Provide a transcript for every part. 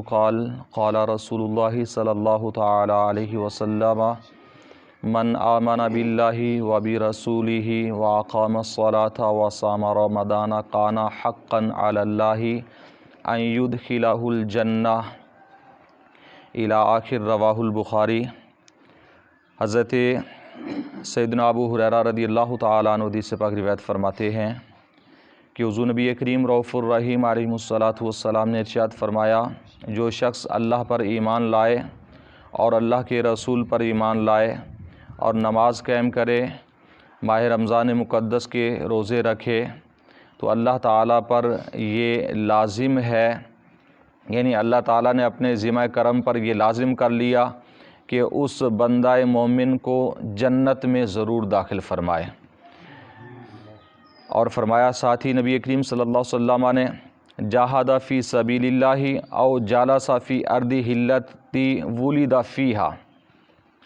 قال قال رسول اللہ صلی اللہ تعالی علیہ وسلم من آمن باللہ وبرسولہ واقام الصلاۃ وصام رمضان کان حقا علی اللہ ان یدخلہ الجنہ الی آخر رواہ البخاری۔ حضرت سیدنا ابو ہریرہ رضی اللہ تعالیٰ عنہ حدیث پاک روایت فرماتے ہیں کہ حضور نبی کریم رؤوف الرحیم علیہ الصلاۃ والسلام نے ارشاد فرمایا، جو شخص اللہ پر ایمان لائے اور اللہ کے رسول پر ایمان لائے اور نماز قائم کرے، ماہ رمضان مقدس کے روزے رکھے، تو اللہ تعالیٰ پر یہ لازم ہے، یعنی اللہ تعالیٰ نے اپنے ذمہ کرم پر یہ لازم کر لیا کہ اس بندہ مومن کو جنت میں ضرور داخل فرمائے۔ اور فرمایا ساتھ ہی نبی کریم صلی اللہ علیہ وسلم نے جاہد فی سبیل اللہ او جالس فی ارض التی ولد فیہا،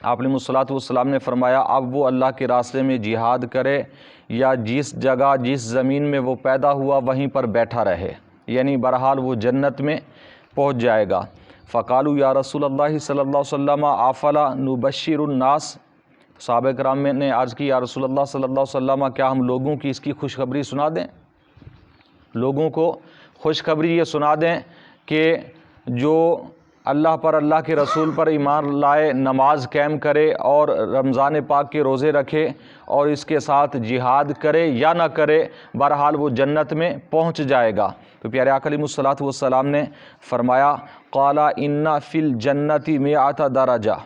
آپ علیہ الصلوۃ والسلام نے فرمایا اب وہ اللہ کے راستے میں جہاد کرے یا جس جگہ جس زمین میں وہ پیدا ہوا وہیں پر بیٹھا رہے، یعنی بہرحال وہ جنت میں پہنچ جائے گا۔ فقالوا یا رسول اللہ صلی اللہ علیہ وسلم افلا نبشر الناس، صحابہ کرام میں نے عرض کی یا رسول اللہ صلی اللہ علیہ وسلم کیا ہم لوگوں کی اس کی خوشخبری سنا دیں، لوگوں کو خوشخبری یہ سنا دیں کہ جو اللہ پر اللہ کے رسول پر ایمان لائے، نماز قائم کرے اور رمضان پاک کے روزے رکھے اور اس کے ساتھ جہاد کرے یا نہ کرے، بہرحال وہ جنت میں پہنچ جائے گا۔ تو پیارے آقا علیہ الصلوۃ والسلام نے فرمایا قال ان فی الجنت مئۃ درجہ،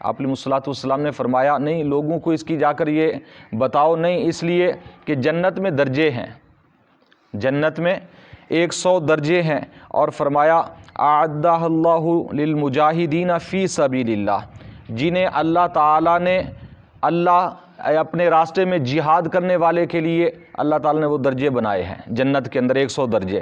آپ علیہ الصلوۃ والسلام نے فرمایا نہیں لوگوں کو اس کی جا کر یہ بتاؤ نہیں، اس لیے کہ جنت میں درجے ہیں، جنت میں 100 درجے ہیں۔ اور فرمایا اعدہ اللہ للمجاہدین فی سبیل اللہ، جنہیں اللہ تعالیٰ نے اپنے راستے میں جہاد کرنے والے کے لیے اللہ تعالیٰ نے وہ درجے بنائے ہیں جنت کے اندر 100 درجے۔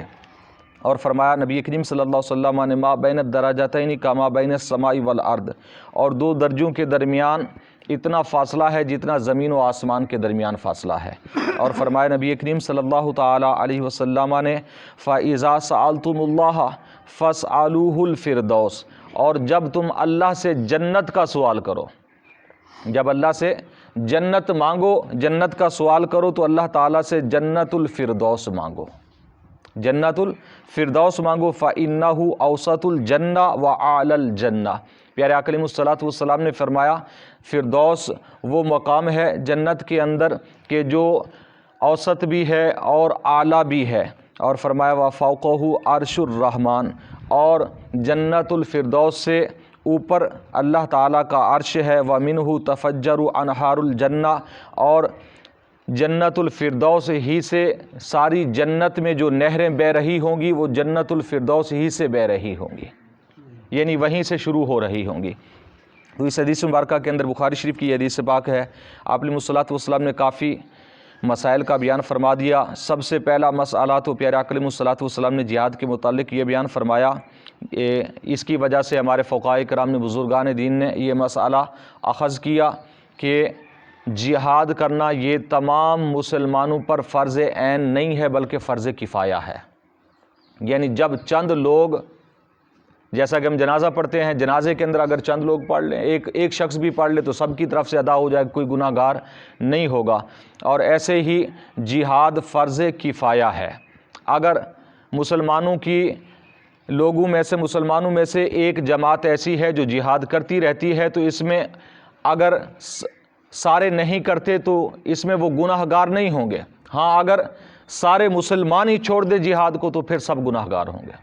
اور فرمایا نبی کریم صلی اللہ علیہ وسلم نے ما بین الدرجتین کما بین السماء والارض، اور دو درجوں کے درمیان اتنا فاصلہ ہے جتنا زمین و آسمان کے درمیان فاصلہ ہے۔ اور فرمایا نبی کریم صلی اللہ تعالیٰ علیہ وسلم نے فَإِذَا سَأَلْتُمُ اللَّهَ فَاسْأَلُوهُ الْفِرْدَوْسَ، اور جب تم اللہ سے جنت کا سوال کرو، جب اللہ سے جنت مانگو، جنت کا سوال کرو تو اللہ تعالیٰ سے جنت الفردوس مانگو، جنت الفردوس مانگو، فَإِنَّهُ أَوْسَطُ الْجَنَّةِ وَأَعْلَى الْجَنَّةِ۔ پیارے آقا علیہ الصلوۃ والسلام نے فرمایا فردوس وہ مقام ہے جنت کے اندر کہ جو اوسط بھی ہے اور اعلیٰ بھی ہے۔ اور فرمایا وَفَوْقَهُ عَرْشُ الرحمن، اور جنت الفردوس سے اوپر اللہ تعالیٰ کا عرش ہے۔ وَمِنْهُ تَفَجَّرُ أَنْهَارُ الْجَنَّةِ، اور جنت الفردوس ہی سے ساری جنت میں جو نہریں بہہ رہی ہوں گی وہ جنت الفردوس ہی سے بہہ رہی ہوں گی، یعنی وہیں سے شروع ہو رہی ہوں گی۔ تو اس حدیث مبارکہ کے اندر بخاری شریف کی حدیث پاک ہے، آپ علیہ الصلوۃ والسلام نے کافی مسائل کا بیان فرما دیا۔ سب سے پہلا مسئلہ تو پیارے آقا علیہ الصلوۃ والسلام نے جہاد کے متعلق یہ بیان فرمایا، اس کی وجہ سے ہمارے فقہاء کرام نے، بزرگان دین نے یہ مسئلہ اخذ کیا کہ جہاد کرنا یہ تمام مسلمانوں پر فرض عین نہیں ہے بلکہ فرض کفایہ ہے، یعنی جب چند لوگ، جیسا کہ ہم جنازہ پڑھتے ہیں، جنازے کے اندر اگر چند لوگ پڑھ لیں، ایک شخص بھی پڑھ لے تو سب کی طرف سے ادا ہو جائے، کوئی گناہ گار نہیں ہوگا۔ اور ایسے ہی جہاد فرض کفایہ ہے، اگر مسلمانوں کی مسلمانوں میں سے ایک جماعت ایسی ہے جو جہاد کرتی رہتی ہے تو اس میں اگر سارے نہیں کرتے تو اس میں وہ گناہ گار نہیں ہوں گے، ہاں اگر سارے مسلمان ہی چھوڑ دے جہاد کو تو پھر سب گناہ گار ہوں گے۔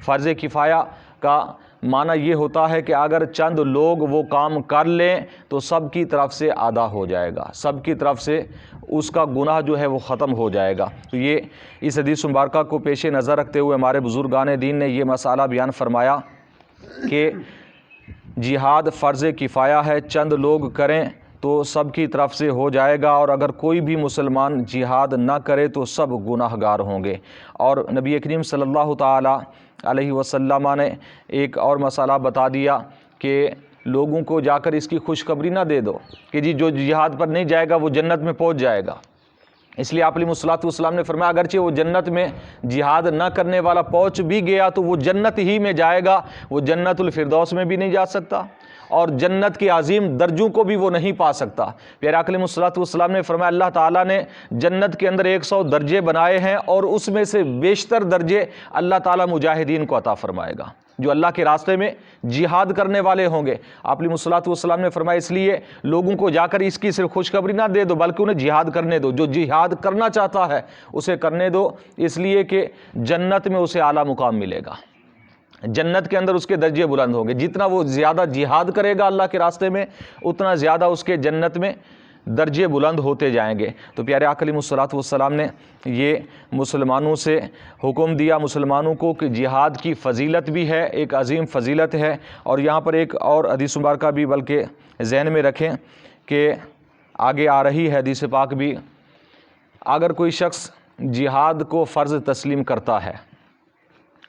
فرض کفایہ کا معنی یہ ہوتا ہے کہ اگر چند لوگ وہ کام کر لیں تو سب کی طرف سے ادا ہو جائے گا، سب کی طرف سے اس کا گناہ جو ہے وہ ختم ہو جائے گا۔ تو یہ اس حدیث مبارکہ کو پیش نظر رکھتے ہوئے ہمارے بزرگان دین نے یہ مسئلہ بیان فرمایا کہ جہاد فرض کفایہ ہے، چند لوگ کریں تو سب کی طرف سے ہو جائے گا، اور اگر کوئی بھی مسلمان جہاد نہ کرے تو سب گناہ گار ہوں گے۔ اور نبی کریم صلی اللہ تعالیٰ علیہ وسلم نے ایک اور مسئلہ بتا دیا کہ لوگوں کو جا کر اس کی خوشخبری نہ دے دو کہ جی جو جہاد پر نہیں جائے گا وہ جنت میں پہنچ جائے گا، اس لیے آپ علیہ الصلوۃ والسلام نے فرمایا اگرچہ وہ جنت میں جہاد نہ کرنے والا پہنچ بھی گیا تو وہ جنت ہی میں جائے گا، وہ جنت الفردوس میں بھی نہیں جا سکتا اور جنت کی عظیم درجوں کو بھی وہ نہیں پا سکتا۔ پیارے آقا علیہ الصلوۃ والسلام نے فرمایا اللہ تعالیٰ نے جنت کے اندر 100 درجے بنائے ہیں اور اس میں سے بیشتر درجے اللہ تعالیٰ مجاہدین کو عطا فرمائے گا، جو اللہ کے راستے میں جہاد کرنے والے ہوں گے۔ آپ علیہ الصلوۃ والسلام نے فرمایا اس لیے لوگوں کو جا کر اس کی صرف خوشخبری نہ دے دو بلکہ انہیں جہاد کرنے دو، جو جہاد کرنا چاہتا ہے اسے کرنے دو، اس لیے کہ جنت میں اسے اعلیٰ مقام ملے گا، جنت کے اندر اس کے درجے بلند ہوں گے۔ جتنا وہ زیادہ جہاد کرے گا اللہ کے راستے میں اتنا زیادہ اس کے جنت میں درجے بلند ہوتے جائیں گے۔ تو پیارے آقا علیہ الصلوۃ والسلام نے یہ مسلمانوں سے حکم دیا، مسلمانوں کو، کہ جہاد کی فضیلت بھی ہے، ایک عظیم فضیلت ہے۔ اور یہاں پر ایک اور حدیث مبارکہ بھی بلکہ ذہن میں رکھیں کہ آگے آ رہی ہے حدیث پاک بھی، اگر کوئی شخص جہاد کو فرض تسلیم کرتا ہے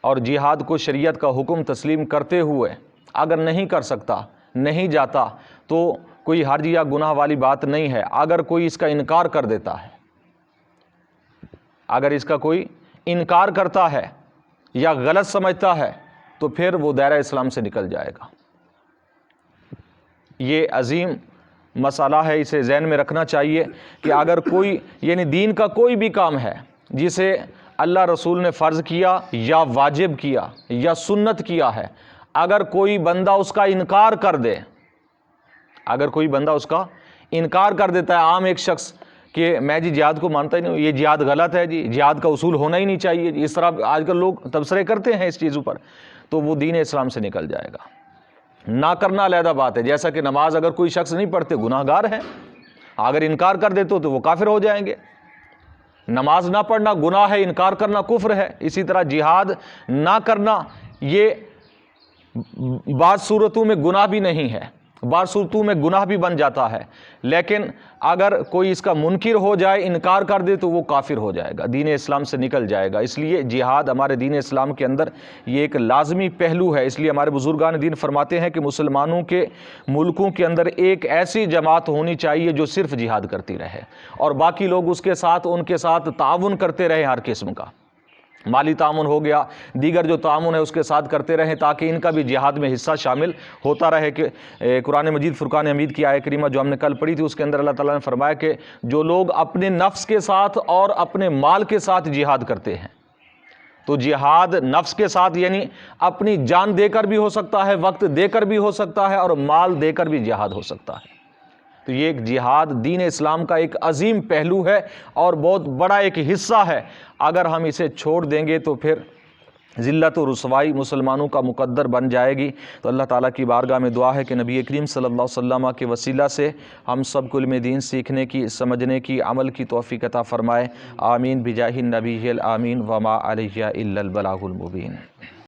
اور جہاد کو شریعت کا حکم تسلیم کرتے ہوئے اگر نہیں کر سکتا، نہیں جاتا، تو کوئی حرج یا گناہ والی بات نہیں ہے۔ اگر کوئی اس کا انکار کر دیتا ہے، اگر اس کا کوئی انکار کرتا ہے یا غلط سمجھتا ہے تو پھر وہ دائرہ اسلام سے نکل جائے گا۔ یہ عظیم مسئلہ ہے، اسے ذہن میں رکھنا چاہیے کہ اگر کوئی یعنی دین کا کوئی بھی کام ہے جسے اللہ رسول نے فرض کیا یا واجب کیا یا سنت کیا ہے، اگر کوئی بندہ اس کا انکار کر دے، اگر کوئی بندہ اس کا انکار کر دیتا ہے، عام ایک شخص کہ میں جہاد کو مانتا ہی نہیں ہوں، یہ جہاد غلط ہے جی، جہاد کا اصول ہونا ہی نہیں چاہیے جی، اس طرح آج کل لوگ تبصرے کرتے ہیں اس چیزوں پر، تو وہ دین اسلام سے نکل جائے گا۔ نہ کرنا علیحدہ بات ہے، جیسا کہ نماز اگر کوئی شخص نہیں پڑھتے گناہ گار ہے، اگر انکار کر دیتے تو وہ کافر ہو جائیں گے۔ نماز نہ پڑھنا گناہ ہے، انکار کرنا کفر ہے۔ اسی طرح جہاد نہ کرنا یہ بعض صورتوں میں گناہ بھی نہیں ہے، بعض صورتوں میں گناہ بھی بن جاتا ہے، لیکن اگر کوئی اس کا منکر ہو جائے، انکار کر دے تو وہ کافر ہو جائے گا، دین اسلام سے نکل جائے گا۔ اس لیے جہاد ہمارے دین اسلام کے اندر یہ ایک لازمی پہلو ہے۔ اس لیے ہمارے بزرگان دین فرماتے ہیں کہ مسلمانوں کے ملکوں کے اندر ایک ایسی جماعت ہونی چاہیے جو صرف جہاد کرتی رہے اور باقی لوگ اس کے ساتھ ان کے ساتھ تعاون کرتے رہے، ہر قسم کا مالی تعاون ہو گیا، دیگر جو تعاون ہے اس کے ساتھ کرتے رہیں تاکہ ان کا بھی جہاد میں حصہ شامل ہوتا رہے۔ کہ قرآن مجید فرقان حمید کی آیت کریمہ جو ہم نے کل پڑھی تھی، اس کے اندر اللہ تعالیٰ نے فرمایا کہ جو لوگ اپنے نفس کے ساتھ اور اپنے مال کے ساتھ جہاد کرتے ہیں، تو جہاد نفس کے ساتھ یعنی اپنی جان دے کر بھی ہو سکتا ہے، وقت دے کر بھی ہو سکتا ہے اور مال دے کر بھی جہاد ہو سکتا ہے۔ تو یہ ایک جہاد دین اسلام کا ایک عظیم پہلو ہے اور بہت بڑا ایک حصہ ہے۔ اگر ہم اسے چھوڑ دیں گے تو پھر ذلت و رسوائی مسلمانوں کا مقدر بن جائے گی۔ تو اللہ تعالیٰ کی بارگاہ میں دعا ہے کہ نبی کریم صلی اللہ علیہ وسلم کے وسیلہ سے ہم سب کو علم دین سیکھنے کی، سمجھنے کی، عمل کی توفیق عطا فرمائے۔ آمین بجاہ النبی الامین وما علیہ الا البلاغ المبین۔